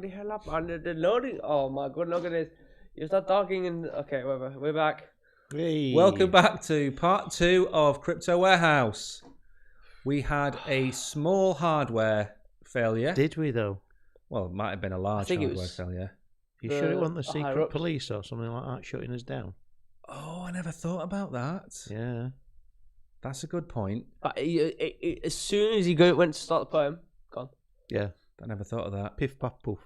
bloody hell up. And the loading. Oh my god, look at this. You start talking and okay, whatever. We're back. Hey. Welcome back to part 2 of Crypto Warehouse. We had a small hardware failure. Did we though? Well, it might have been a large hardware failure. You sure it wasn't the higher secret ups. police or something like that shutting us down? Oh, I never thought about that. Yeah. That's a good point. But as soon as he went to start the poem, gone. Yeah. I never thought of that. Piff paf poof.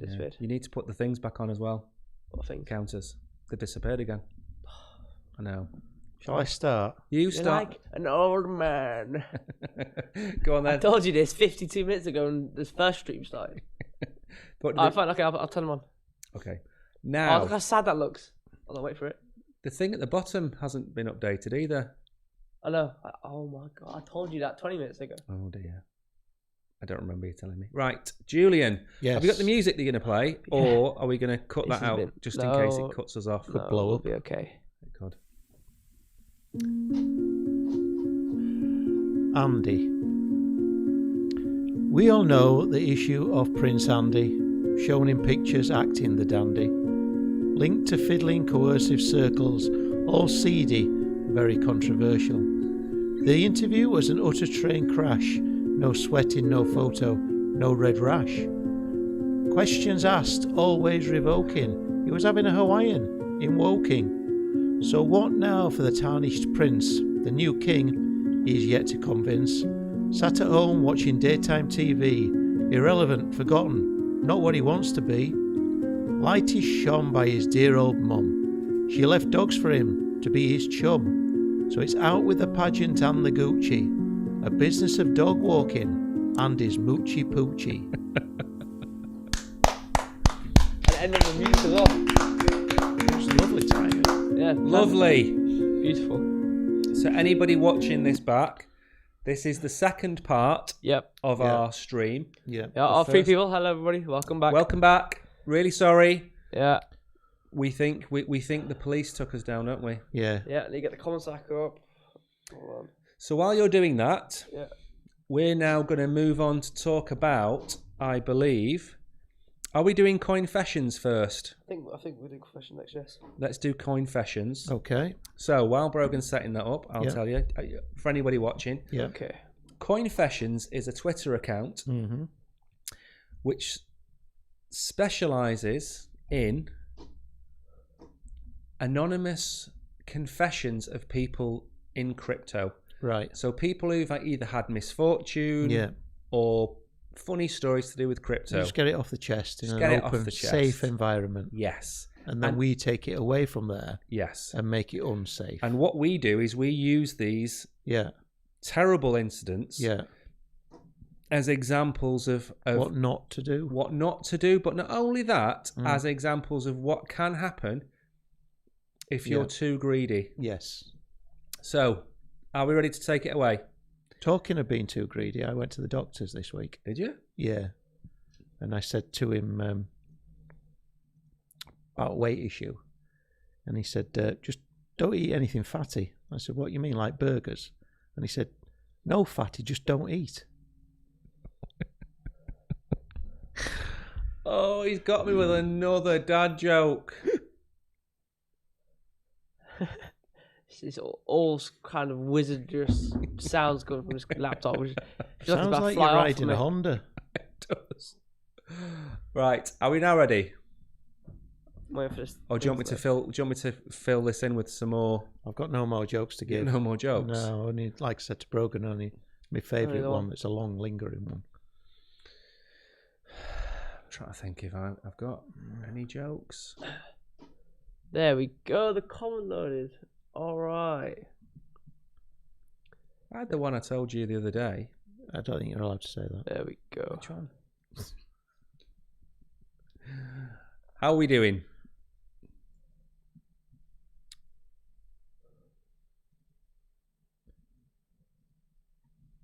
Disappeared. You need to put the things back on as well. What things? Counters. They disappeared again. I know. Shall I start? You You're start. like an old man. Go on I then. told you this 52 minutes ago when this first stream started. Fine, okay, I'll turn them on. Okay. Oh, Now, look how sad that looks. I'll wait for it. the thing at the bottom hasn't been updated either. I know. Oh my god, I told you that 20 minutes ago. Oh dear. I don't remember you telling me. Right, Julian. Yes. Have you got the music that you're going to play? Or are we going to cut This that has out been- just in case No. it cuts us off? Could blow we'll up. be okay. It could. Andy. We all know the issue of Prince Andy, shown in pictures acting the dandy, linked to fiddling coercive circles, all seedy, very controversial. The interview was an utter train crash, no sweating, no photo, no red rash. Questions asked, always revoking. He was having a Hawaiian in Woking. So what now for the tarnished prince? The new king he is yet to convince. Sat at home watching daytime TV, irrelevant, forgotten, not what he wants to be. Light is shone by his dear old mum. She left dogs for him to be his chum. So it's out with the pageant and the Gucci, a business of dog walking and his moochie poochie. And end of the music as well. It was lovely timing. Yeah. Lovely. Beautiful. So anybody watching this back, this is the second part Yep. of Yeah. our stream. Yeah. Yeah, our three first- people. Hello, everybody. Welcome back. Welcome back. Really sorry. Yeah. We think the police took us down, don't we? Yeah. Yeah, and you get the comment cycle up. Hold on. So while you're doing that, Yeah. we're now going to move on to talk about, I believe, are we doing Coinfessions first? I think we'll do confession next, yes. Let's do Coinfessions. Okay. So while Brogan's setting that up, I'll Yeah. tell you, for anybody watching, Yeah. Okay. Coinfessions is a Twitter account Mm-hmm. which specializes in anonymous confessions of people in crypto. Right. So people who've either had misfortune Yeah. or funny stories to do with crypto. Just get it off the chest in Just an get it off open, the chest. safe environment. Yes. And then And- we take it away from there Yes. and make it unsafe. And what we do is we use these yeah. terrible incidents Yeah. as examples of What not to do. what not to do, but not only that, Mm. as examples of what can happen if you're Yeah. too greedy. Yes. So, are we ready to take it away? Talking of being too greedy, I went to the doctor's this week. Did you? Yeah. And I said to him about weight issue. And he said, just don't eat anything fatty. I said, what do you mean, like burgers? And he said, no fatty, just don't eat. Oh, he's got me with another dad joke. It's all kind of wizardrous sounds coming from his laptop. Which Sounds like you're riding a Honda. It does. Right, are we now ready? Wait for this. Or do you want me to fill? Do you want me to fill this in with some more? I've got no more jokes to give. No more jokes. No, only, like I said to Brogan, only my favourite Only one one. that's a long, lingering one. I'm trying to think if I've got any jokes. There we go. The comment loaded. All right. I had the one I told you the other day. I don't think you're allowed to say that. There we go. Which one? How are we doing?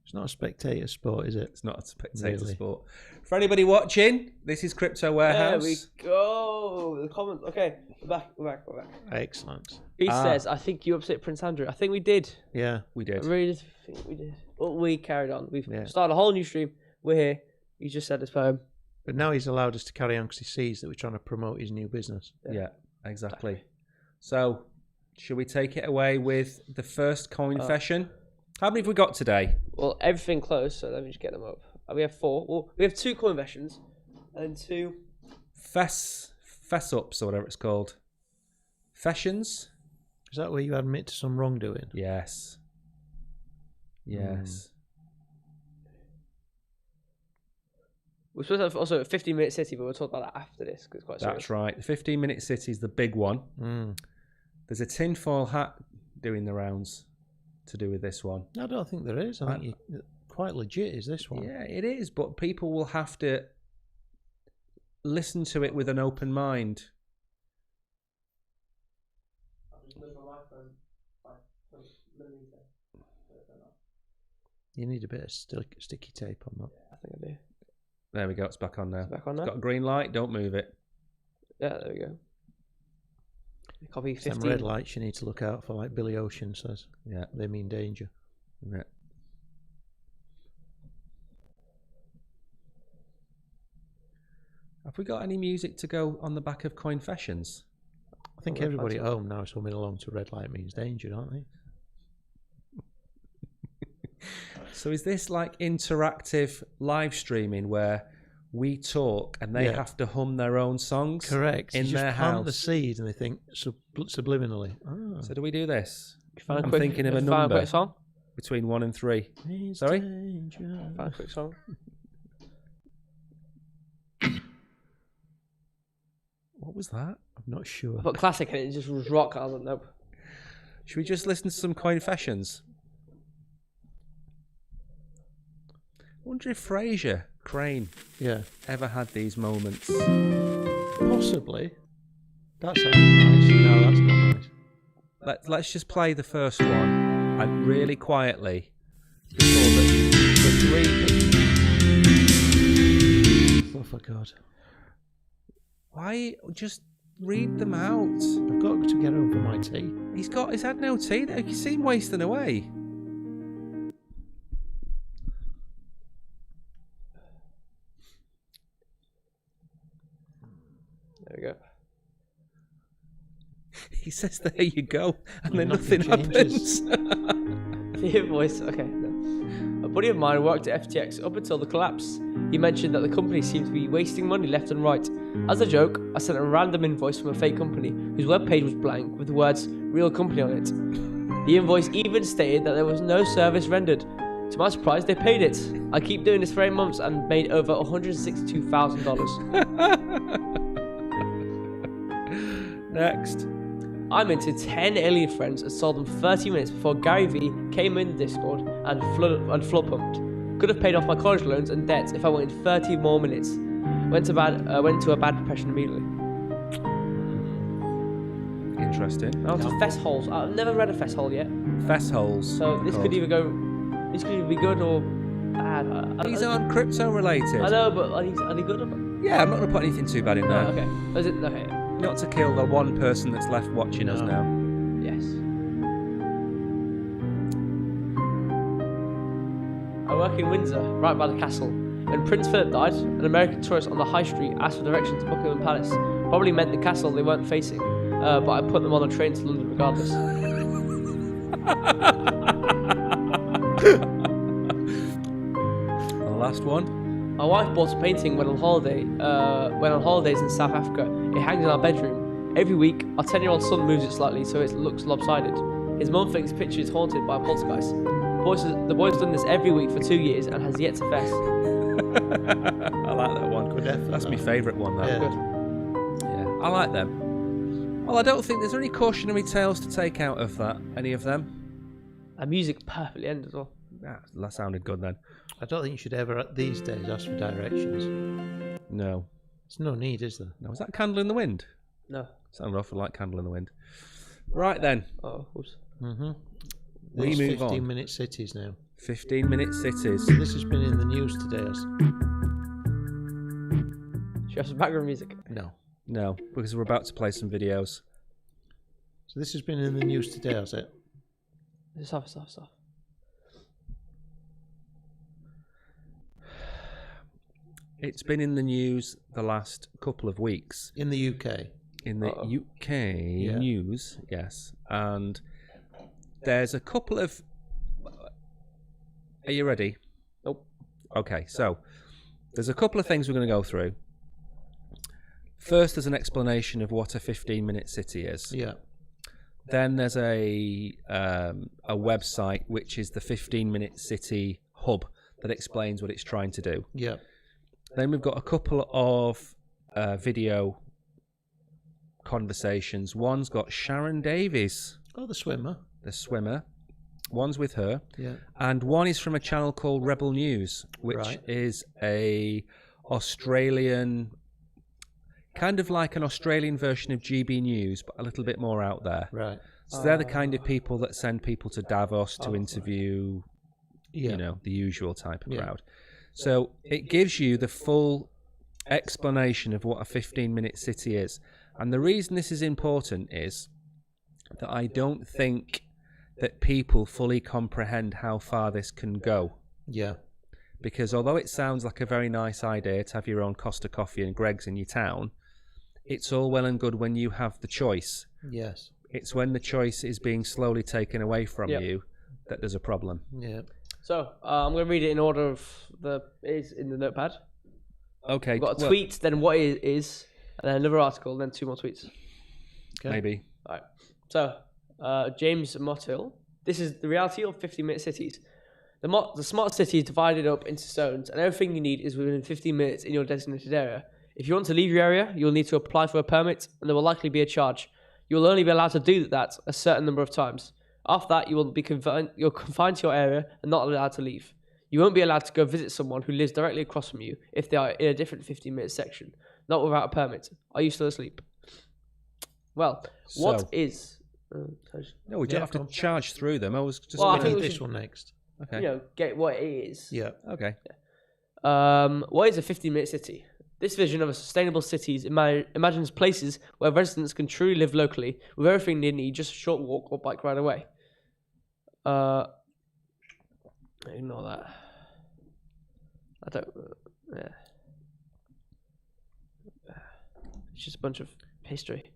It's not a spectator sport, is it? It's not a spectator Really? sport. For anybody watching, this is Crypto Warehouse. There we go. The comment. Okay, we're back. Excellent. He Ah. says, "I think you upset Prince Andrew." I think we did. Yeah. We I did. really think we did. But we carried on. We've Yeah. started a whole new stream. We're here. You just said this poem. But now he's allowed us to carry on because he sees that we're trying to promote his new business. Yeah, exactly. So, should we take it away with the first confession? How many have we got today? Well, everything closed, so let me just get them up. We have 4. Well, we have 2 confessions and 2 Fess ups or whatever it's called. Fessions? Is that where you admit to some wrongdoing? Yes. Yes. We're supposed to have also a 15-minute city, but we'll talk about that after this because it's quite serious. That's right. The 15-minute city is the big one. There's a tinfoil hat doing the rounds to do with this one. I don't think there is. I think quite legit is this one. Yeah, it is, but people will have to listen to it with an open mind. You need a bit of sticky tape on that. I think I do. There we go. It's back on now. It's back on now. It's got a green light. Don't move it. Yeah, there we go. Copy 15. Some red lights you need to look out for, like Billy Ocean says. Yeah. They mean danger. Yeah. Have we got any music to go on the back of Coinfessions? I think everybody at home now is humming along to red light means danger, aren't they? So is this like interactive live streaming where we talk and they have to hum their own songs? Correct. In you their just plant house. the seed and they think subliminally. Oh. So do we do this? I'm thinking of a Find number. a quick song. Between 1 and 3. Means Sorry? danger. Find a quick song. What was that? I'm not sure. I put classic and it just was rock. I was like, nope. Should we just listen to some Coinfessions? I wonder if Frasier Crane ever had these moments. Possibly. That sounds nice. No, that's not nice. Let's just play the first one and really quietly before the 3. Oh, for God. Why? Just read them out. I've got to get home for my tea. He's had no tea there. You see him wasting away. There we go. He says, "There you go," and then nothing nothing changes. The invoice. Okay. No. A buddy of mine worked at FTX up until the collapse. He mentioned that the company seemed to be wasting money left and right. As a joke, I sent a random invoice from a fake company whose webpage was blank with the words "real company" on it. The invoice even stated that there was no service rendered. To my surprise, they paid it. I keep doing this for 8 months and made over $162,000. Next. I minted 10 alien friends and sold them 30 minutes before Gary Vee came in the Discord and flood pumped. Could have paid off my college loans and debts if I waited 30 more minutes. Went to a bad depression immediately. Interesting. Now to fess holes. I've never read a fess hole yet. Fess holes. So this could either be good or bad. These aren't crypto related. I know, but are they good or bad? Yeah, I'm not going to put anything too bad in there. Oh, okay. Is it okay? Not to kill the one person that's left watching us now. Yes. I work in Windsor, right by the castle. When Prince Philip died, an American tourist on the high street asked for directions to Buckingham Palace. Probably meant the castle they weren't facing, but I put them on a train to London regardless. The last one. My wife bought a painting when on holidays in South Africa. It hangs in our bedroom. Every week, our 10-year-old son moves it slightly so it looks lopsided. His mum thinks the picture is haunted by a poltergeist. The boy's done this every week for 2 years and has yet to fess. I like that one. That's my favourite one. That. Yeah. Yeah, I like them. Well, I don't think there's any cautionary tales to take out of that. Any of them? And music perfectly ended as well. That sounded good then. I don't think you should ever, these days, ask for directions. No. There's no need, is there? No, was that Candle in the Wind? No. Sounded awful like Candle in the Wind. Right then. Oh, oops. Mm-hmm. We move on. 15-minute cities now. 15-minute cities. This has been in the news today. Should we have some background music? No. No, because we're about to play some videos. So this has been in the news today, has it? Stop. It's been in the news the last couple of weeks. In the UK. In the UK news, yes. And there's a couple of... Are you ready? Nope. Okay, so there's a couple of things we're going to go through. First, there's an explanation of what a 15-minute city is. Yeah. Then there's a website, which is the 15-minute city hub, that explains what it's trying to do. Yeah. Then we've got a couple of video conversations. One's got Sharon Davies, Oh, the swimmer. the swimmer. One's with her. Yeah. And one is from a channel called Rebel News, which Right. is a Australian, kind of like an Australian version of GB News, but a little bit more out there. Right. So they're the kind of people that send people to Davos to interview, Yeah. you know, the usual type of Yeah. crowd. So it gives you the full explanation of what a 15-minute city is. And the reason this is important is that I don't think that people fully comprehend how far this can go. Yeah. Because although it sounds like a very nice idea to have your own Costa Coffee and Greggs in your town, it's all well and good when you have the choice. Yes. It's when the choice is being slowly taken away from you that there's a problem. Yeah. So I'm going to read it in order of it is in the notepad. Okay. We've got a tweet, then what it is, and then another article, then 2 more tweets. Okay. Maybe. All right. So James Mottill, this is the reality of 15-minute cities. The smart city is divided up into zones, and everything you need is within 15 minutes in your designated area. If you want to leave your area, you'll need to apply for a permit, and there will likely be a charge. You will only be allowed to do that a certain number of times. After that, you will be confined to your area and not allowed to leave. You won't be allowed to go visit someone who lives directly across from you if they are in a different 15-minute section, not without a permit. Are you still asleep? Well, what is... No, we don't have to charge through them. I was just... Well, I I think think we this should- one next. Okay. get what it is. Yeah. Okay. What is a 15-minute city? This vision of a sustainable city imagines places where residents can truly live locally, with everything they need just a short walk or bike ride away. Ignore that. I don't... yeah. It's just a bunch of history.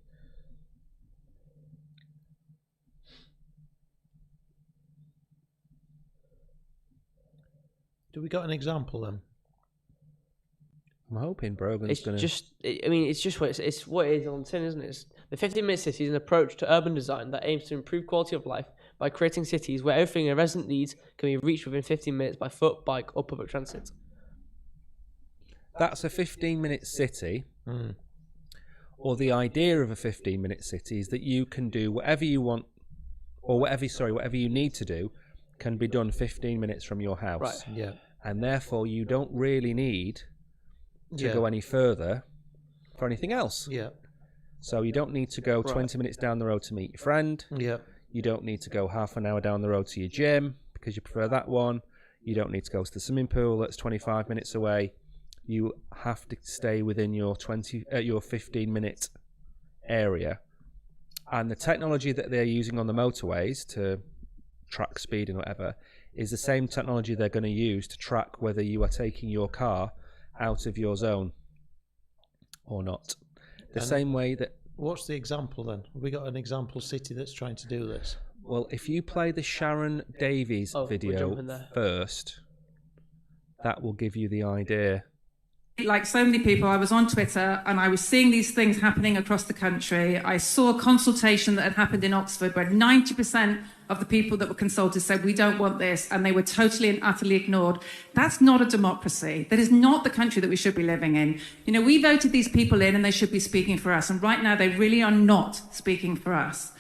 Do we got an example then? I'm hoping Brogan's It's going to... just, I mean, it's just it's what it is on tin, isn't it? The 15-minute city is an approach to urban design that aims to improve quality of life by creating cities where everything a resident needs can be reached within 15 minutes by foot, bike, or public transit. That's a 15-minute city, or the idea of a 15-minute city is that you can do whatever you want, or whatever you need to do, can be done 15 minutes from your house. Right. Yeah. And therefore, you don't really need to go any further for anything else. Yeah. So you don't need to go 20 minutes down the road to meet your friend. Yeah. You don't need to go half an hour down the road to your gym because you prefer that one. You don't need to go to the swimming pool that's 25 minutes away. You have to stay within your 15-minute area. And the technology that they're using on the motorways to track speed and whatever is the same technology they're going to use to track whether you are taking your car out of your zone or not. The same way that... What's the example then? Have we got an example city that's trying to do this? Well, if you play the Sharon Davies we're video jumping there. first, that will give you the idea. Like so many people, I was on Twitter and I was seeing these things happening across the country. I saw a consultation that had happened in Oxford where 90% of the people that were consulted said, we don't want this, and they were totally and utterly ignored. That's not a democracy. That is not the country that we should be living in. You know, we voted these people in and they should be speaking for us, and right now they really are not speaking for us.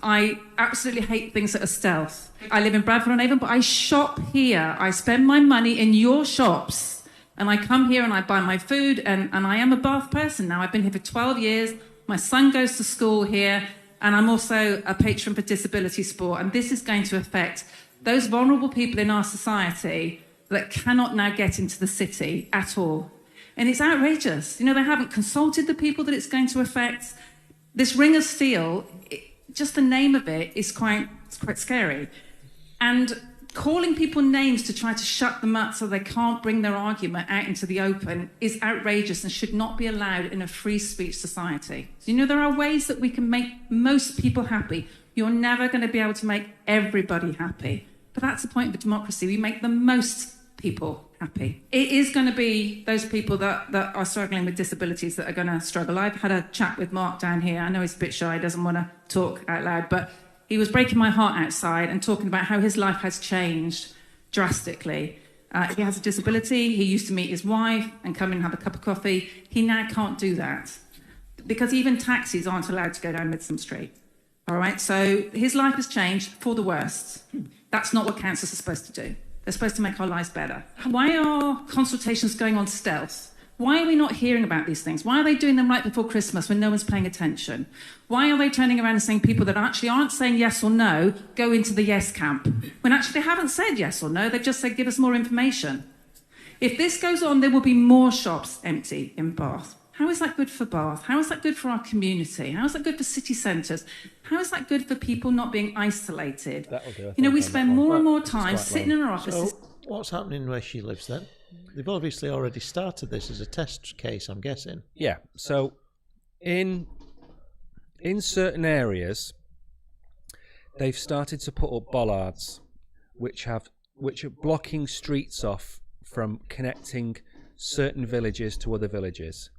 I absolutely hate things that are stealth. I live in Bradford-on-Avon, but I shop here. I spend my money in your shops. And I come here and I buy my food, and I am a Bath person now. I've been here for 12 years. My son goes to school here, and I'm also a patron for disability sport. And this is going to affect those vulnerable people in our society that cannot now get into the city at all. And it's outrageous. You know, they haven't consulted the people that it's going to affect. This Ring of Steel, just the name of it is quite scary. And calling people names to try to shut them up so they can't bring their argument out into the open is outrageous and should not be allowed in a free speech society. So, there are ways that we can make most people happy. You're never going to be able to make everybody happy. But that's the point of a democracy. We make the most people happy. It is going to be those people that are struggling with disabilities that are going to struggle. I've had a chat with Mark down here. I know he's a bit shy, doesn't want to talk out loud, but he was breaking my heart outside and talking about how his life has changed drastically. He has a disability. He used to meet his wife and come in and have a cup of coffee. He now can't do that because even taxis aren't allowed to go down Midsum Street. All right, so his life has changed for the worst. That's not what councils are supposed to do. They're supposed to make our lives better. Why are consultations going on stealth? Why are we not hearing about these things? Why are they doing them right before Christmas when no one's paying attention? Why are they turning around and saying people that actually aren't saying yes or no go into the yes camp? When actually they haven't said yes or no, they've just said give us more information. If this goes on, there will be more shops empty in Bath. How is that good for Bath? How is that good for our community? How is that good for city centres? How is that good for people not being isolated? We spend more and more time sitting in our offices. So what's happening where she lives then? They've obviously already started this as a test case, I'm guessing. Yeah. So in certain areas, they've started to put up bollards, which are blocking streets off from connecting certain villages to other villages.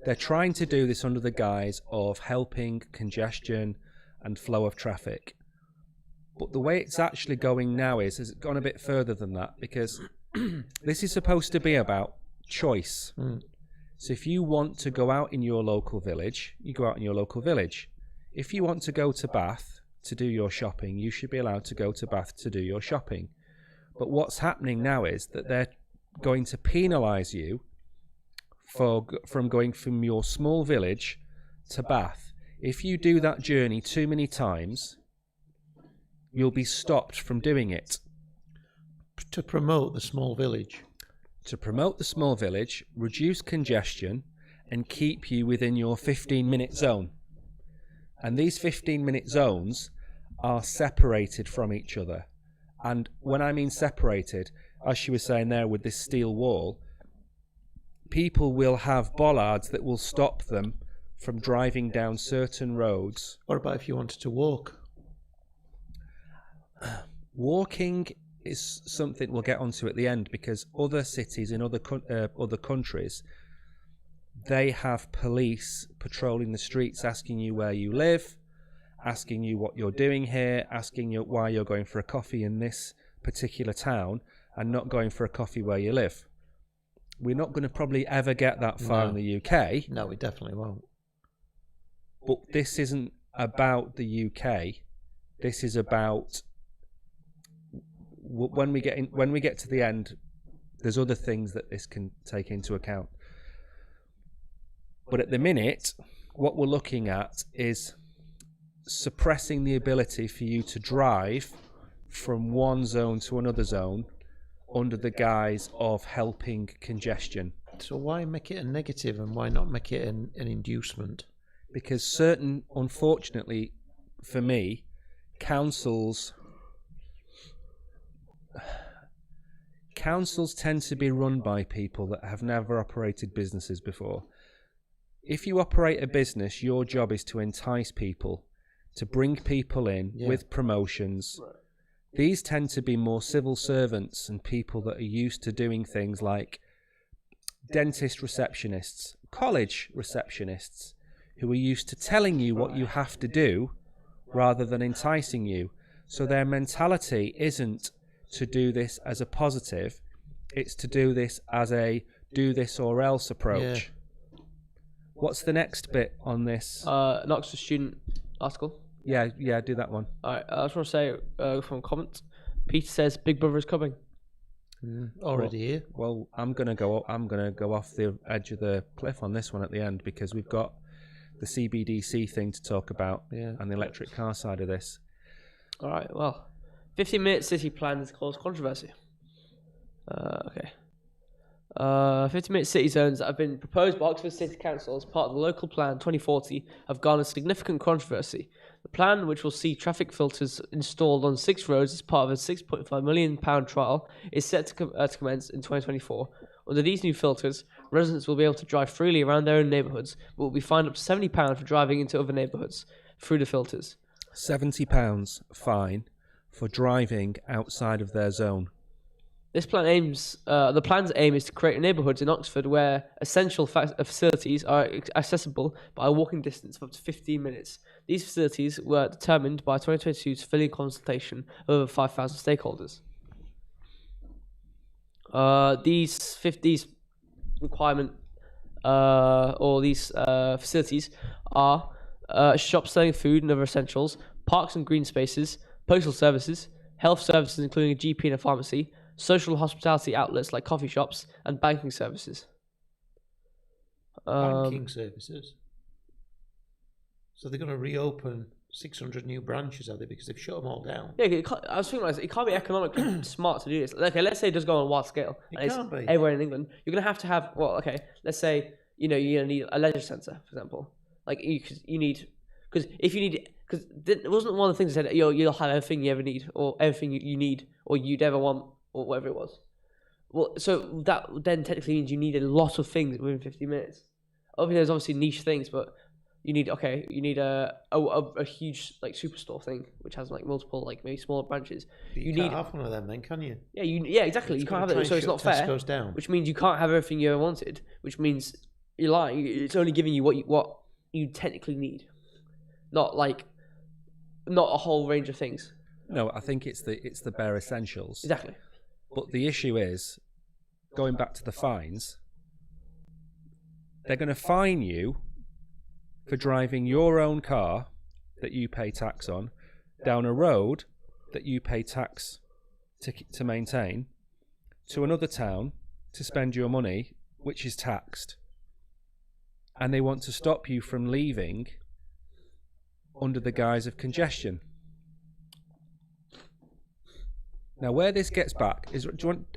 They're trying to do this under the guise of helping congestion and flow of traffic. But the way it's actually going now is it's gone a bit further than that, because this is supposed to be about choice. So if you want to go out in your local village, you go out in your local village. If you want to go to Bath to do your shopping, you should be allowed to go to Bath to do your shopping. But what's happening now is that they're going to penalise you from going from your small village to Bath. If you do that journey too many times, you'll be stopped from doing it. To promote the small village. To promote the small village, reduce congestion, and keep you within your 15-minute zone. And these 15-minute zones are separated from each other. And when I mean separated, as she was saying there with this steel wall, people will have bollards that will stop them from driving down certain roads. What about if you wanted to walk? Walking is something we'll get onto at the end, because other cities in other countries, they have police patrolling the streets, asking you where you live, asking you what you're doing here, asking you why you're going for a coffee in this particular town and not going for a coffee where you live. We're not going to probably ever get that far in the UK. No, we definitely won't. But this isn't about the UK. This is about when we get to the end. There's other things that this can take into account. But at the minute, what we're looking at is suppressing the ability for you to drive from one zone to another zone under the guise of helping congestion. So why make it a negative and why not make it an inducement? Because unfortunately for me, councils tend to be run by people that have never operated businesses before. If you operate a business, your job is to entice people, to bring people in with promotions. These tend to be more civil servants and people that are used to doing things like dentist receptionists, college receptionists, who are used to telling you what you have to do rather than enticing you. So their mentality isn't to do this as a positive, it's to do this as a do this or else approach. What's the next bit on this? An Oxford student article. Yeah, do that one. Alright, I just want to say from a comment, Peter says Big Brother is coming. Already here. Well, I'm gonna go off the edge of the cliff on this one at the end, because we've got the CBDC thing to talk about and the electric car side of this. Alright, well, 15-minute city plans cause controversy. Okay. 50-minute city zones that have been proposed by Oxford City Council as part of the local plan 2040 have garnered significant controversy. The plan, which will see traffic filters installed on 6 roads as part of a £6.5 million trial, is set to commence in 2024. Under these new filters, residents will be able to drive freely around their own neighbourhoods, but will be fined up to £70 for driving into other neighbourhoods through the filters. £70 fine for driving outside of their zone. This plan the plan's aim is to create neighbourhoods in Oxford where essential facilities are accessible by a walking distance of up to 15 minutes. These facilities were determined by 2022 civilian consultation of over 5,000 stakeholders. These requirement or these facilities are shops selling food and other essentials, parks and green spaces, postal services, health services including a GP and a pharmacy, social hospitality outlets like coffee shops, and banking services. Banking services. So they're going to reopen 600 new branches, are they? Because they've shut them all down. Yeah, I was thinking, it can't be economically smart to do this. Okay, let's say it does go on a wide scale. It can't be. Everywhere in England, you're going to have. Well, okay, let's say you're going to need a leisure centre, for example. Like you need, because it wasn't one of the things that said you'll have everything you ever need or everything you need or you'd ever want or whatever it was. Well, so that then technically means you need a lot of things within 50 minutes. Obviously, there's obviously niche things, but you need a huge like superstore thing which has like multiple like maybe smaller branches. You can't have one of them then, can you? Yeah, exactly. You can't have it, so it's not fair. Tesco's down. Which means you can't have everything you ever wanted. Which means you're lying. It's only giving you what you technically need, not a whole range of things. No, I think it's the bare essentials. Exactly. But the issue is, going back to the fines, they're going to fine you for driving your own car that you pay tax on down a road that you pay tax to maintain to another town to spend your money, which is taxed. And they want to stop you from leaving under the guise of congestion. Now, where this gets back is,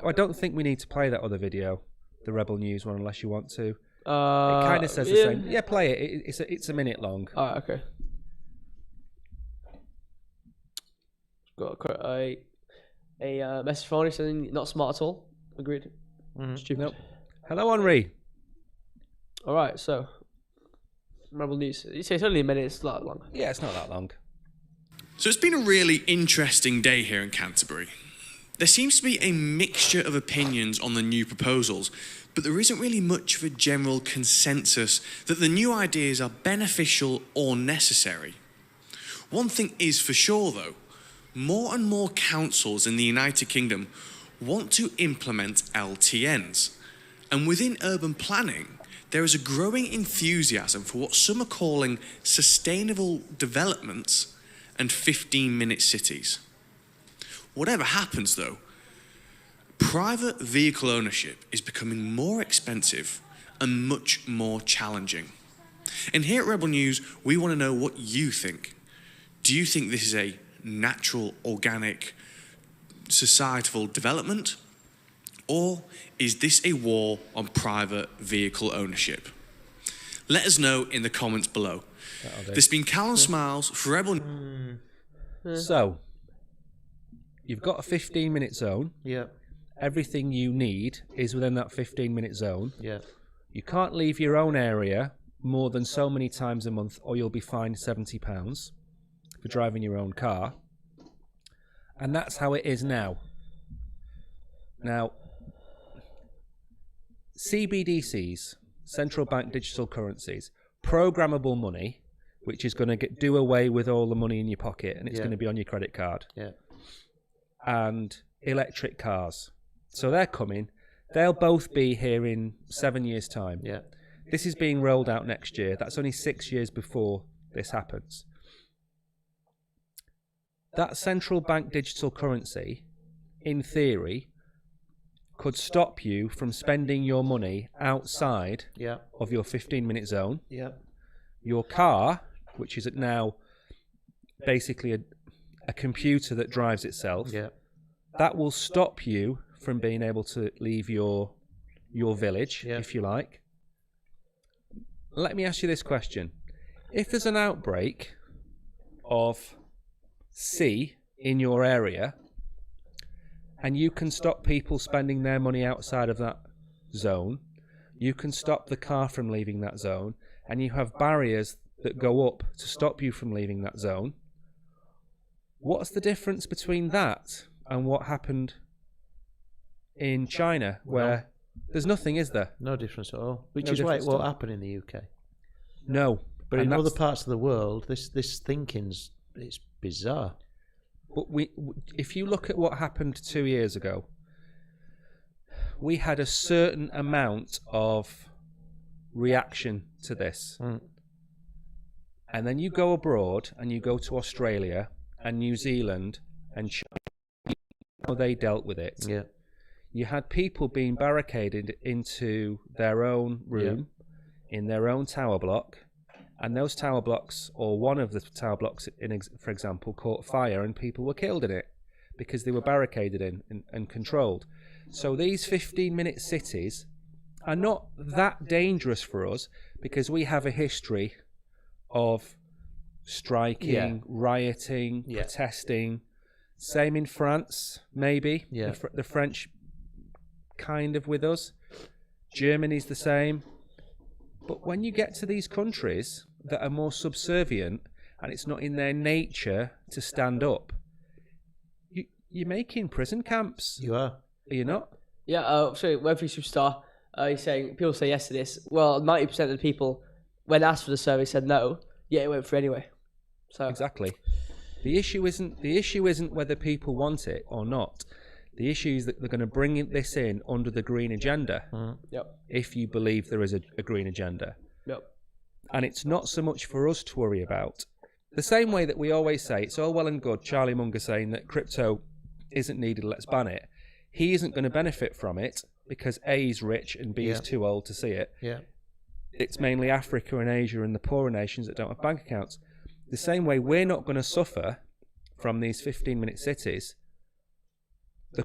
I don't think we need to play that other video, the Rebel News one, unless you want to. It kind of says the same. Yeah, play it. It's a minute long. Okay. Got a message from Henri saying not smart at all. Agreed. Stupid. Nope. Hello, Henri. All right, so Rebel News. You say it's only a minute. It's not that long. Yeah, it's not that long. So it's been a really interesting day here in Canterbury. There seems to be a mixture of opinions on the new proposals, but there isn't really much of a general consensus that the new ideas are beneficial or necessary. One thing is for sure though, more and more councils in the United Kingdom want to implement LTNs, and within urban planning, there is a growing enthusiasm for what some are calling sustainable developments and 15-minute cities. Whatever happens though, private vehicle ownership is becoming more expensive and much more challenging. And here at Rebel News, we want to know what you think. Do you think this is a natural, organic, societal development? Or is this a war on private vehicle ownership? Let us know in the comments below. This has been Callum Smiles for Rebel News. So, you've got a 15-minute zone. Yeah. Everything you need is within that 15-minute zone. Yeah. You can't leave your own area more than so many times a month or you'll be fined £70 for driving your own car. And that's how it is now. Now, CBDCs, central bank digital currencies, programmable money, which is going to do away with all the money in your pocket and it's going to be on your credit card. Yeah. And electric cars. So they're coming. They'll both be here in 7 years' time. Yeah. This is being rolled out next year. That's only 6 years before this happens. That central bank digital currency, in theory, could stop you from spending your money outside of your 15-minute zone. Yeah. Your car, which is now basically a computer that drives itself, that will stop you from being able to leave your your village, Yeah. if you like. Let me ask you this question. If there's an outbreak of C in your area, and you can stop people spending their money outside of that zone, you can stop the car from leaving that zone, and you have barriers that go up to stop you from leaving that zone, what's the difference between that and what happened in China, where there's nothing, is there? No difference at all. Which No is why it difference won't at all. happen in the UK. No. But And in other that's- parts of the world, this thinking's it's bizarre. But if you look at what happened 2 years ago, we had a certain amount of reaction to this. Mm. And then you go abroad and you go to Australia and New Zealand and China, how they dealt with it. Yeah. You had people being barricaded into their own room, in their own tower block, and those tower blocks, or one of the tower blocks, for example, caught fire and people were killed in it because they were barricaded in and controlled. So these 15-minute cities are not that dangerous for us because we have a history of striking, rioting, protesting. Same in France, maybe. Yeah. The French kind of with us. Germany's the same. But when you get to these countries that are more subservient and it's not in their nature to stand up, you're making prison camps. You are. Are you not? Yeah, sorry, Webfree Superstar, he's saying, people say yes to this. Well, 90% of the people, when asked for the survey, said no, yet it went through anyway. So Exactly. The issue isn't whether people want it or not. The issue is that they're going to bring this in under the green agenda, Yep. if you believe there is a green agenda. Yep. And it's not so much for us to worry about. The same way that we always say, it's all well and good, Charlie Munger saying that crypto isn't needed, let's ban it. He isn't going to benefit from it because A, is rich and B, is too old to see it. Yeah. It's mainly Africa and Asia and the poorer nations that don't have bank accounts. The same way we're not going to suffer from these 15-minute cities, other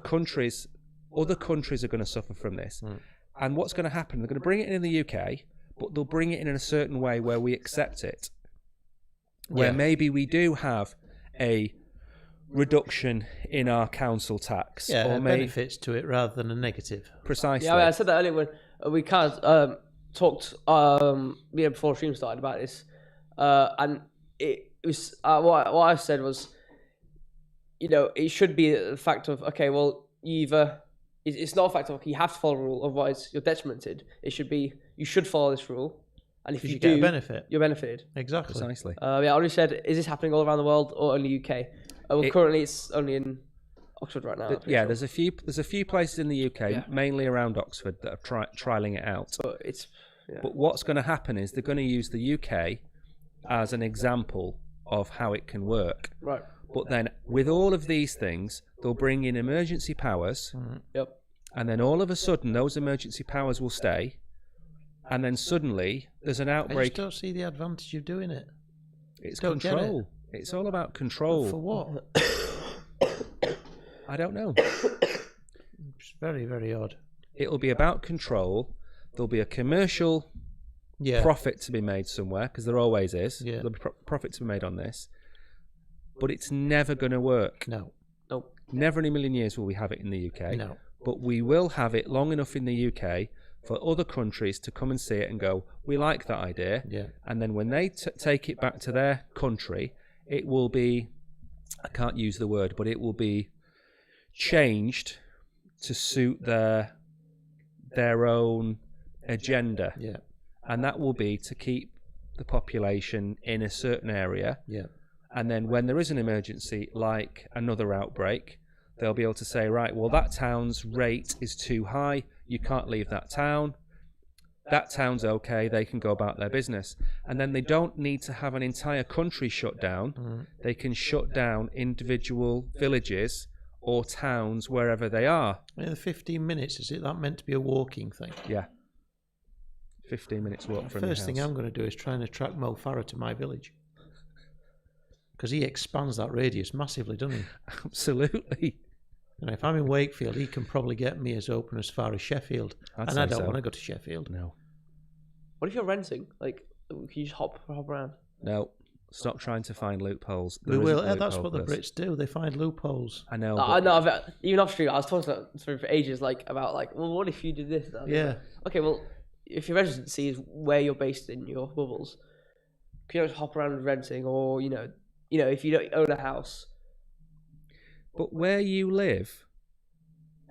countries are going to suffer from this. And what's going to happen? They're going to bring it in the UK, but they'll bring it in a certain way where we accept it. Where maybe we do have a reduction in our council tax. Yeah, or benefits to it rather than a negative. Precisely. Yeah, I said that earlier when we kind of talked before the stream started about this, and it was what I said was, it should be a fact of, okay, well, it's not a fact of, okay, you have to follow the rule, otherwise you're detrimented. It should be, you should follow this rule, and if you get do, a benefit. you're benefited. Exactly. Precisely. I already said, is this happening all around the world or only UK? Currently it's only in Oxford right now. I'm pretty sure. There's a few places in the UK, mainly around Oxford, that are trialing it out. But But what's going to happen is they're going to use the UK as an example of how it can work. right. But then with all of these things, they'll bring in emergency powers, Yep. and then all of a sudden those emergency powers will stay, and then suddenly there's an I just outbreak. don't see the advantage of doing it. It's don't get control. It's all about control. For what? I don't know. It's very, very odd. It'll be about control. There'll be a commercial profit to be made somewhere, because there always is. Yeah. There'll be profit to be made on this. But it's never going to work. No. Nope. Never in a million years will we have it in the UK. No. But we will have it long enough in the UK for other countries to come and see it and go, we like that idea. Yeah. And then when they take it back to their country, it will be, I can't use the word, but it will be changed to suit their own agenda. Yeah. And that will be to keep the population in a certain area. Yeah. And then when there is an emergency, like another outbreak, they'll be able to say, right, well, that town's rate is too high. You can't leave that town. That town's okay. They can go about their business. And then they don't need to have an entire country shut down. They can shut down individual villages or towns wherever they are. In the 15 minutes, is it that meant to be a walking thing? Yeah. 15 minutes walk The from your first thing house. I'm going to do is try and attract Mo Farah to my village. Because he expands that radius massively, doesn't he? Absolutely. And if I'm in Wakefield, he can probably get me as open as far as Sheffield. I'd and say I don't so. want to go to Sheffield. No. What if you're renting? Like, can you just hop around? No. Stop trying to find loopholes. We There will. isn't a That's what the loophole for this. Brits do. They find loopholes. I know. I but- know. Even off street, I was talking for ages, like about like, well, what if you did this? That, Yeah. Okay, well, if your residency is where you're based in your bubbles, can you just hop around renting, or you know, if you don't own a house. But where you live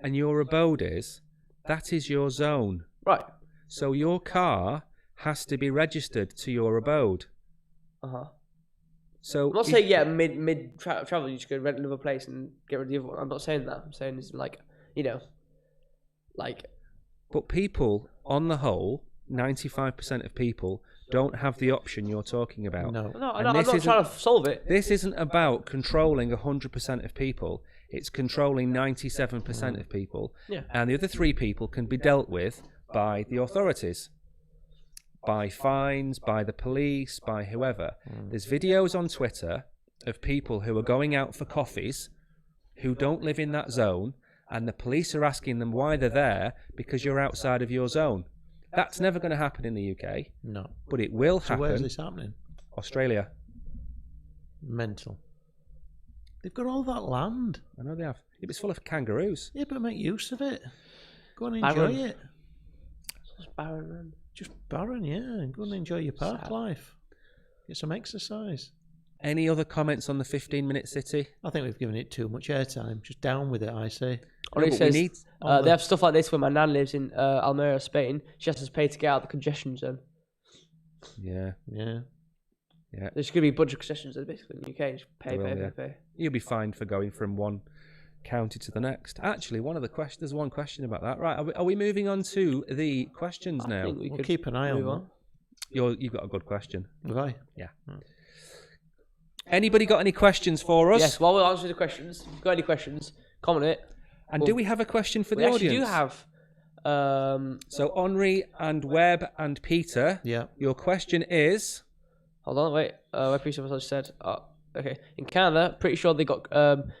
and your abode is, that is your zone. Right. So your car has to be registered to your abode. So I'm not if- saying mid travel you just go rent another place and get rid of the other one. I'm not saying that. I'm saying it's like, like. But people, on the whole, 95% of people don't have the option you're talking about. No. No, And I'm this not isn't- trying to solve it. This isn't about controlling 100% of people. It's controlling 97% of people. Yeah. And the other 3 people can be dealt with by the authorities. By fines, by the police, by whoever. There's videos on Twitter of people who are going out for coffees who don't live in that zone, and the police are asking them why they're there because you're outside of your zone. That's never going to happen in the UK, No. but it will So where's happen. this happening? Australia. Mental. They've got all that land. I know they have. It's full of kangaroos. Yeah, but make use of it. Go and enjoy Barren. it. It's barren, man. Just barren, yeah. And go and enjoy your park Sad. life. Get some exercise. Any other comments on the 15-minute city? I think we've given it too much airtime. Just down with it, I say. Only but we says need- on they the- have stuff like this where my nan lives in Almeria, Spain. She has to pay to get out of the congestion zone. Yeah. Yeah. There's going to be a bunch of concession zones basically in the UK. Just pay, There will, pay, yeah. pay. You'll be fined for going from one county to the next. Actually, there's one question about that. Right, are we moving on to the questions I now? think we We'll could keep an eye on move that. You've got a good question. Have I? Anybody got any questions for us? Yes, while we're answering the questions, if you've got any questions, comment it. And do we have a question for We the actually audience? do have. So Henri and Webb and Peter, Yeah. your question is... Hold on, wait. I appreciate what I just said. Okay. In Canada, pretty sure they got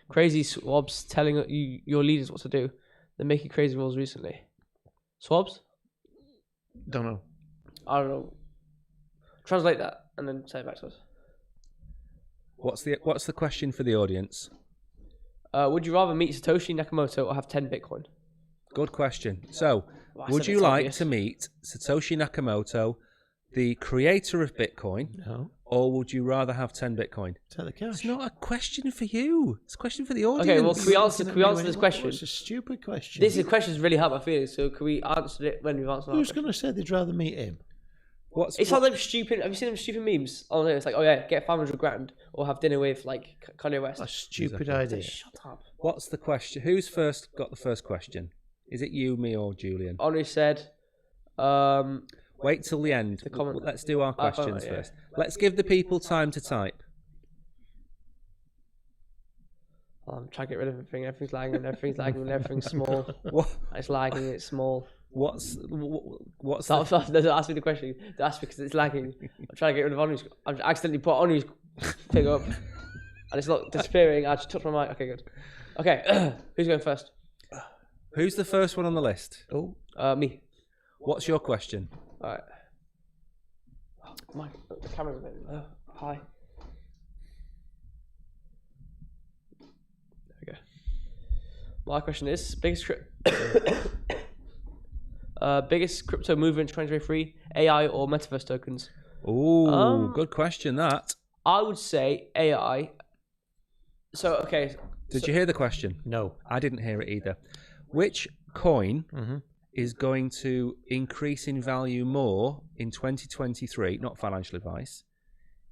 crazy swabs telling your leaders what to do. They're making crazy rules recently. Swabs? Don't know. I don't know. Translate that and then say it back to us. What's the question for the audience? Would you rather meet Satoshi Nakamoto or have 10 Bitcoin? Good question. So, Well, I would said you it's like obvious. to meet Satoshi Nakamoto, the creator of Bitcoin, No. or would you rather have 10 Bitcoin? Take the cash. It's not a question for you. It's a question for the audience. Okay, well, can we answer Looking at me when this you- question? It's a stupid question. This question's really hurt my feelings, so can we answer it when we've answered Who's it? going to say they'd rather meet him? It's like them stupid. Have you seen them stupid memes? Oh, no, it's like, oh yeah, get 500 grand or have dinner with like Kanye West. A stupid Exactly. idea. Shut up. What's the question? Who's first got the first question? Is it you, me, or Julian? Henri said, Wait till the end. The comment- Let's do our I found questions that, yeah. first. Let's give the people time to type. I'm trying to get rid of everything. Everything's lagging, everything's small. What, It's lagging, it's small. what's the, Stop, don't ask me the question. Don't ask me because it's lagging. I'm trying to get rid of Henri's. I've accidentally put Henri's thing up and it's not disappearing. I just touched my mic. Okay, good. Okay, who's going first? who's the first one on the list? Oh, Me. What's your question? All right. Oh, the camera's a bit. Hi. There we go. My question is biggest crypto movement in 2023, AI or metaverse tokens? Ooh, good question. That. I would say AI. So okay. Did you hear the question? no. I didn't hear it either. Which coin Mm-hmm. is going to increase in value more in 2023? Not financial advice.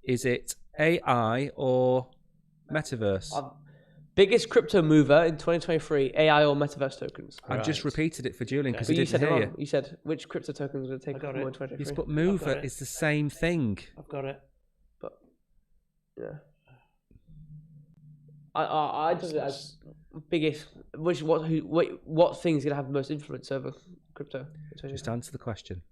Is it AI or metaverse? Biggest crypto mover in 2023, AI or metaverse tokens? I've just Right. repeated it for Julian because But he you didn't said it hear wrong. you. You said which crypto tokens are going to take got more in it. 2023? Yes, but mover it. is the same thing. I've got it. But yeah, I took it as biggest. What thing's gonna have the most influence over crypto? Just answer the question.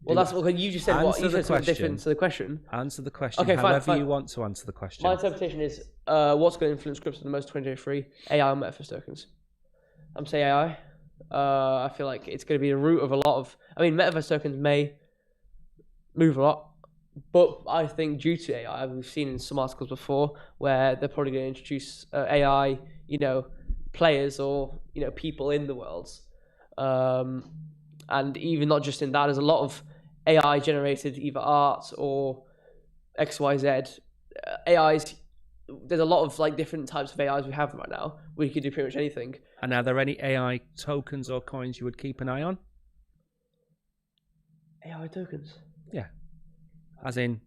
Well, that's what you just said. What Answer you the said something question. different to the question. Answer the question Okay, fine, however fine. you want to answer the question. My interpretation is what's going to influence crypto the most 2023? AI or metaverse tokens. I'm saying AI. I feel like it's going to be the root of a lot of. I mean, metaverse tokens may move a lot, but I think due to AI, we've seen in some articles before where they're probably going to introduce AI, players or people in the world, and even not just in that. There's a lot of AI generated either art or XYZ AIs. There's a lot of like different types of AIs we have right now. We could do pretty much anything. And are there any AI tokens or coins you would keep an eye on? AI tokens. Yeah. As in,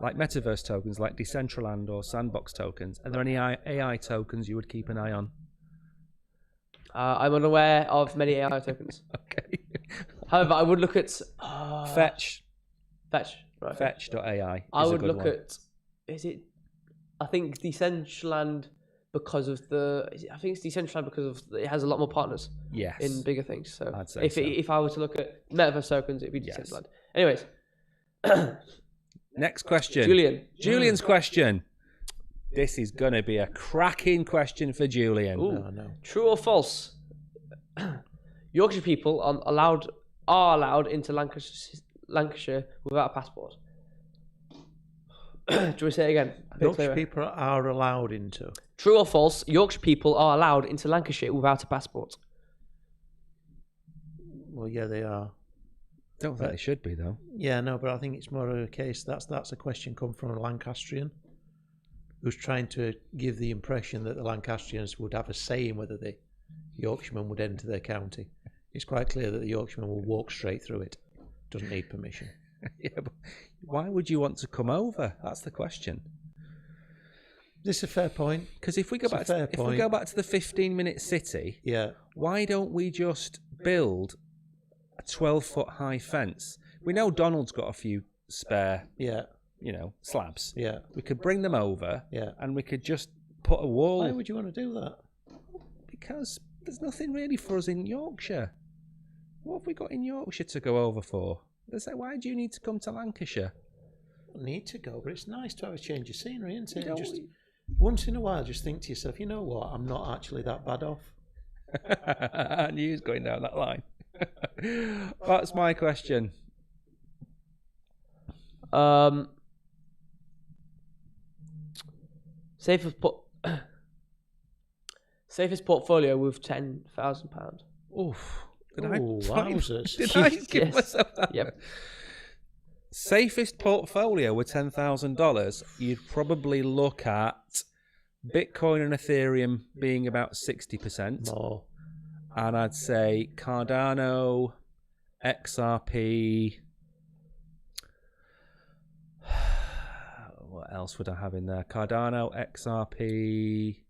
like metaverse tokens, like Decentraland or Sandbox tokens. Are there any AI tokens you would keep an eye on? I'm unaware of many AI tokens. Okay. However, I would look at Fetch. Fetch. Right. Fetch.ai. I would look at. Is it? I think Decentraland because of the. I think it's Decentraland because of it has a lot more partners. Yes. In bigger things. So I'd say if I were to look at metaverse tokens, it'd be Decentraland. Anyways. Next question. Julian's question. This is going to be a cracking question for Julian. Ooh. No. True or false? Yorkshire people are allowed into Lancashire without a passport. Do we say it again? Yorkshire people are allowed into. True or false? Yorkshire people are allowed into Lancashire without a passport. Well, yeah, they are. Don't think they should be, though. Yeah, no, but I think it's more of a case that's a question come from a Lancastrian who's trying to give the impression that the Lancastrians would have a say in whether the Yorkshiremen would enter their county. It's quite clear that the Yorkshiremen will walk straight through it. Doesn't need permission. Yeah, but why would you want to come over? That's the question. This is a fair point. Because if we go back to the 15-minute city, yeah, why don't we just build a 12-foot high fence? We know Donald's got a few spare, slabs. Yeah, we could bring them over. Yeah, and we could just put a wall. Why would you want to do that? Because there's nothing really for us in Yorkshire. What have we got in Yorkshire to go over for? Why do you need to come to Lancashire? I need to go, but it's nice to have a change of scenery, isn't it? Just once in a while, just think to yourself, you know what? I'm not actually that bad off. I knew he was going down that line. That's my question. Safest portfolio with £10,000. Oof. Wowzers. Did I give myself that? Yep. Safest portfolio with $10,000, you'd probably look at Bitcoin and Ethereum being about 60%. More. And I'd say Cardano, XRP. What else would I have in there? Cardano, XRP.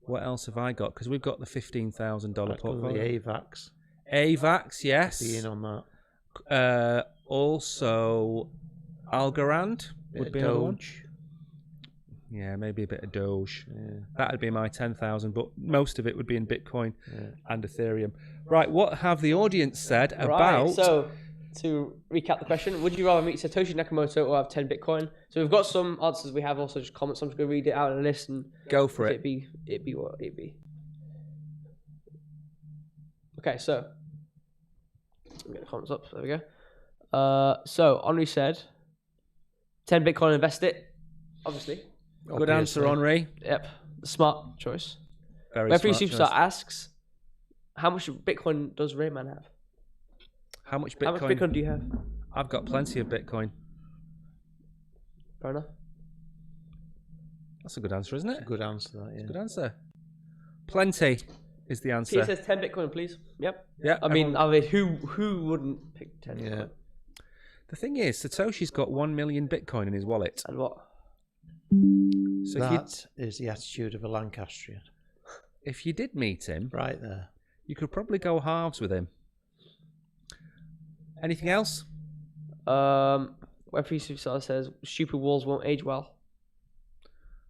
What else have I got? Because we've got the $15,000 portfolio. The AVAX. AVAX, yes. Be in on that. Also, Algorand would be another one. Yeah, maybe a bit of Doge. Yeah. That'd be my 10,000, but most of it would be in Bitcoin and Ethereum. Right, what have the audience said about... So, to recap the question, would you rather meet Satoshi Nakamoto or have 10 Bitcoin? So we've got some answers. We have also just comments. I'm just going to read it out in a list and... Go for it. It'd be what it'd be. Okay, so... Let me get the comments up. There we go. So, Henri said, 10 Bitcoin, invest it. Obviously. Good answer, Henri. Yep. Smart choice. Very Referee smart Superstar choice. asks, how much Bitcoin does Rayman have? How much Bitcoin? How much Bitcoin do you have? I've got plenty of Bitcoin. Fair enough. That's a good answer, isn't it? It's a good answer, that, yeah. Good answer. Plenty is the answer. Peter says 10 Bitcoin, please. Yep. Yeah. I mean, who wouldn't pick 10 Yeah. Bitcoin? The thing is, Satoshi's got 1 million Bitcoin in his wallet. And what? So that is the attitude of a Lancastrian. If you did meet him, right there, you could probably go halves with him. Anything else? Referee Superstar says, stupid walls won't age well.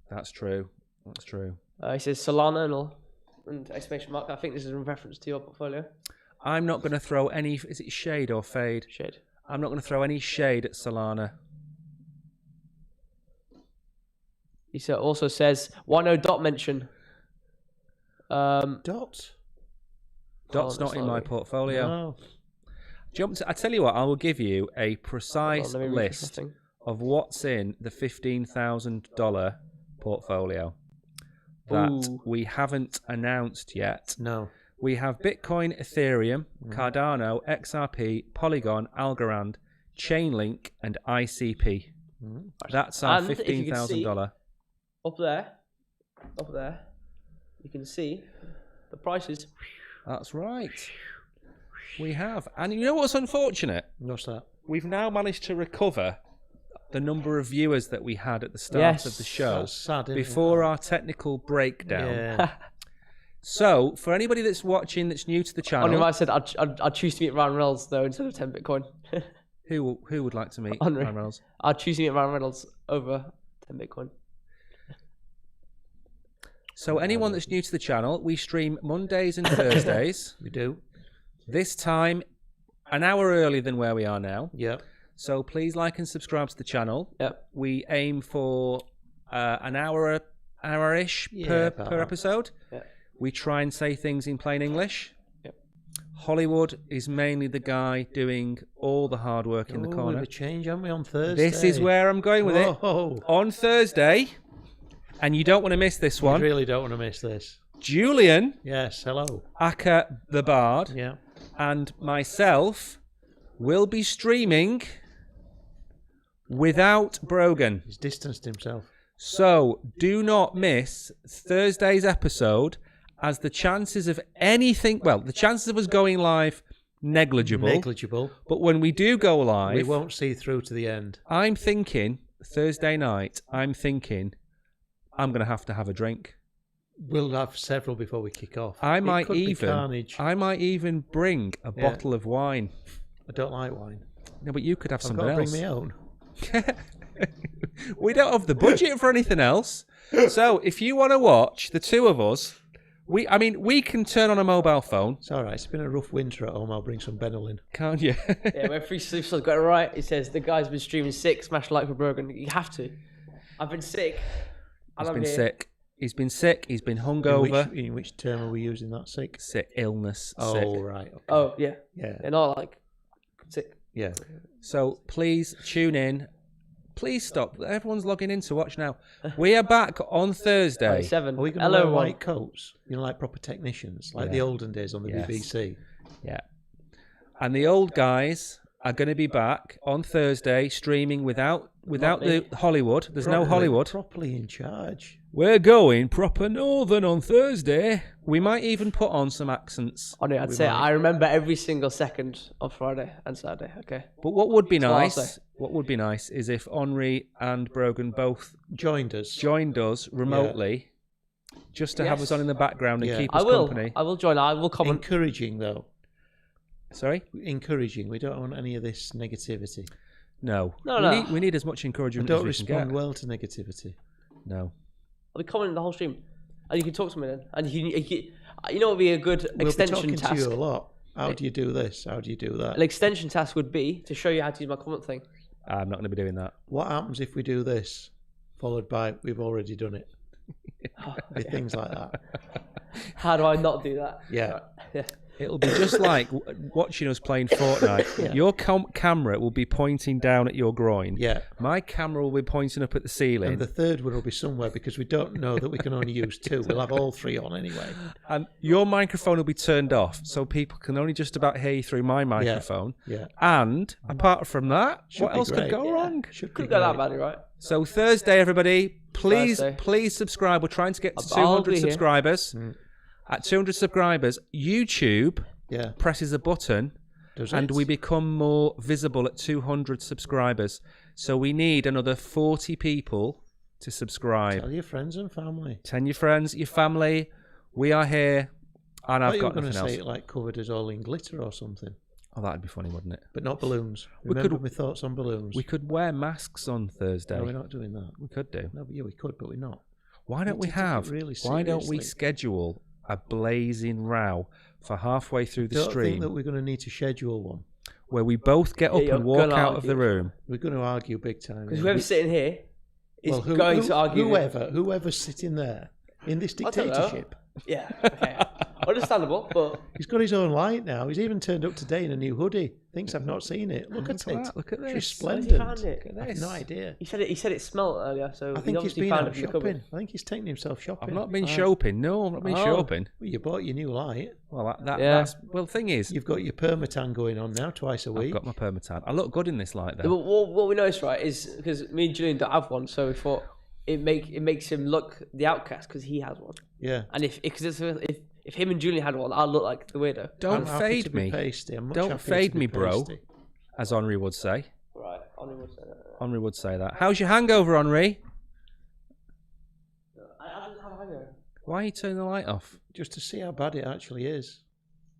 That's true. That's true. He says Solana and all. And exclamation mark. I think this is in reference to your portfolio. I'm not going to throw any... Is it shade or fade? Shade. I'm not going to throw any shade at Solana. He also says, why no dot mention? Dot? Dot's not in my portfolio. No. I tell you what, I will give you a precise Let me refresh list my thing. of what's in the $15,000 portfolio that Ooh. we haven't announced yet. No. We have Bitcoin, Ethereum, Cardano, XRP, Polygon, Algorand, Chainlink, and ICP. That's our And if you can see- $15,000. Up there, you can see the prices. That's right. We have. And you know what's unfortunate? What's that? We've now managed to recover the number of viewers that we had at the start of the show That's sad, isn't it? before our technical breakdown. Yeah. So, for anybody that's watching that's new to the channel, Henry might have said I'd choose to meet Ryan Reynolds though instead of 10 Bitcoin. who would like to meet Henry. Ryan Reynolds? I'd choose to meet Ryan Reynolds over 10 Bitcoin. So, anyone that's new to the channel, we stream Mondays and Thursdays. We do. This time, an hour earlier than where we are now. Yeah. So please like and subscribe to the channel. Yep. We aim for an hour-ish Yeah, per about. episode. Yep. We try and say things in plain English. Yep. Hollywood is mainly the guy doing all the hard work in the Oh, corner. we've a change, haven't we, on Thursday? This is where I'm going with it. Whoa. On Thursday, and you don't want to miss this You one, really don't want to miss this. Julian Yes, hello. Aka the Bard Yeah. and myself will be streaming without Brogan. He's distanced himself. So do not miss Thursday's episode, as the chances of anything, well, the chances of us going live, negligible. Negligible. But when we do go We live, won't see through to the end. I'm thinking, Thursday night, I'm going to have a drink. We'll have several before we kick off. I It might could be even, carnage. I might even bring a Yeah. bottle of wine. I don't like wine. No, but you could have I've something got to else. bring my own. We don't have the budget for anything else. So if you want to watch the two of us, we can turn on a mobile phone, It's all right. It's been a rough winter at home. I'll bring some Benylin. can't you? Yeah, when Free Sleep's got it right. It says the guy's been streaming sick, smash like for Brogan. You have to. I've been sick. He's I'm been here. sick. He's been sick. He's been hungover. In which term are we using that? Sick? Sick, illness, Oh, sick. right. Okay. Oh yeah, Yeah. and not like sick. Yeah. So please tune in. Please stop. Everyone's logging in to watch now. We are back on Thursday. 7. Are we going to Hello, wear one. white coats? You know, like proper technicians, like Yeah. the olden days on the Yes. BBC. Yeah. And the old guys are going to be back on Thursday streaming without the Hollywood. There's no Hollywood. Properly in charge. We're going proper northern on Thursday. We might even put on some accents. Oh, no, I'd We say might. I remember every single second of Friday and Saturday. Okay. But what would be what I'll nice, say. is if Henri and Brogan both Joined us. joined us remotely, just to have Yes. us on in the background and Yeah. keep I us will. company. I will join. I will comment. Encouraging, though. Sorry? Encouraging. We don't want any of this negativity. No. No, we no. Need, we need as much I encouragement don't as we can respond get. well to negativity. No. I'll be commenting the whole stream, and you can talk to me then. And you know, what would be a good We'll extension be talking task. to you a lot. How do you do this? How do you do that? An extension task would be to show you how to use my comment thing. I'm not going to be doing that. What happens if we do this, followed by we've already done it? With things like that. How do I not do that? Yeah. Yeah. It'll be just like watching us playing Fortnite. Yeah. Your camera will be pointing down at your groin. Yeah. My camera will be pointing up at the ceiling. And the third one will be somewhere because we don't know that we can only use two. We'll have all three on anyway. And your microphone will be turned off, so people can only just about hear you through my microphone. Yeah. And apart from that, Should what be else could great. go Yeah. wrong? Should be Could go that great. badly, right? So Thursday, everybody, please Thursday. subscribe. We're trying to get to I'll 200 be here. subscribers. At 200 subscribers, YouTube Yeah. presses a button Does and it? we become more visible at 200 subscribers. So we need another 40 people to subscribe. Tell your friends and family. Tell your friends, your family. We are here, and I I've thought you were got going to nothing say else. it like covered us all in glitter or something. Oh, that'd be funny, wouldn't it? But not balloons. We Remember could- my thoughts on balloons? We could wear masks on Thursday. No, we're not doing that. We could do. No, but yeah, we could, but we're not. Why don't we need to take it have? really Why don't we seriously. schedule a blazing row for halfway through the Don't stream, think that we're going to need to schedule one. where we both get Yeah, up you're and walk gonna out of the argue. room? We're going to argue big time. Because yeah. whoever's sitting here is Well, going to argue. Whoever's sitting there in this I don't know. dictatorship. Yeah. Okay. Understandable, but He's got his own light now. He's even turned up today in a new hoodie. Thinks I've not seen it. Look at it. Look at She's this. splendid. found it? I have no idea. he said it smelled earlier, so I think he's obviously been found out it from the cupboard. shopping. I think he's taken himself shopping. I've not been shopping. No, I've not been Oh. shopping. Well, you bought your new light. Well, Yeah. that's well. The thing is, You've got your permatan going on now twice a I've week. got my permatan. I look good in this light, But though. what we noticed, right, is because me and Julian don't have one, so we thought it makes him look the outcast because he has one. Yeah. And if him and Julian had one, I'd look like the weirdo. Don't I'm happy to fade be me, pasty. I'm much Don't happier to fade be me, bro. pasty. as Henri would say. Right, Henri would say that. Henri would say that. How's your hangover, Henri? I don't have a hangover. Why are you turning the light off? Just to see how bad it actually is.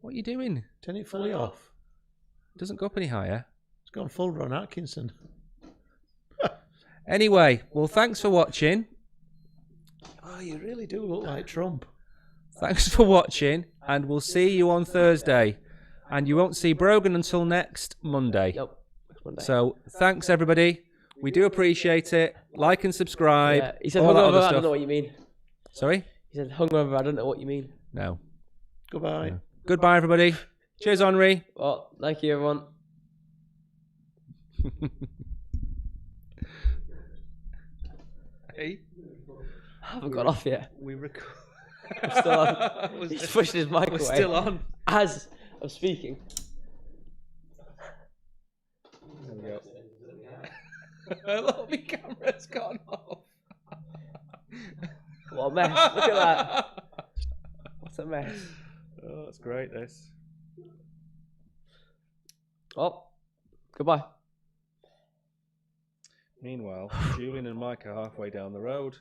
What are you doing? Turn it fully off. It doesn't go up any higher. It's gone full Ron Atkinson. Anyway, well, thanks for watching. Oh, you really do look like Trump. Thanks for watching, and we'll see you on Thursday. And you won't see Brogan until next Monday. Yep. Next Monday. So, thanks, everybody. We do appreciate it. Like and subscribe. Yeah, he said all that hungover. other I don't stuff. know what you mean. Sorry? He said hungover. I don't know what you mean. No. Goodbye. No. Goodbye, everybody. Cheers, Henri. Well, thank you, everyone. Hey, I haven't got off yet. we record. I'm still on. He's pushing his mic We're away. still on. As I'm speaking. Look, my camera's gone off. What a mess. Look at that. What a mess. Oh, that's great, this. Well, goodbye. Meanwhile, Julian and Mike are halfway down the road.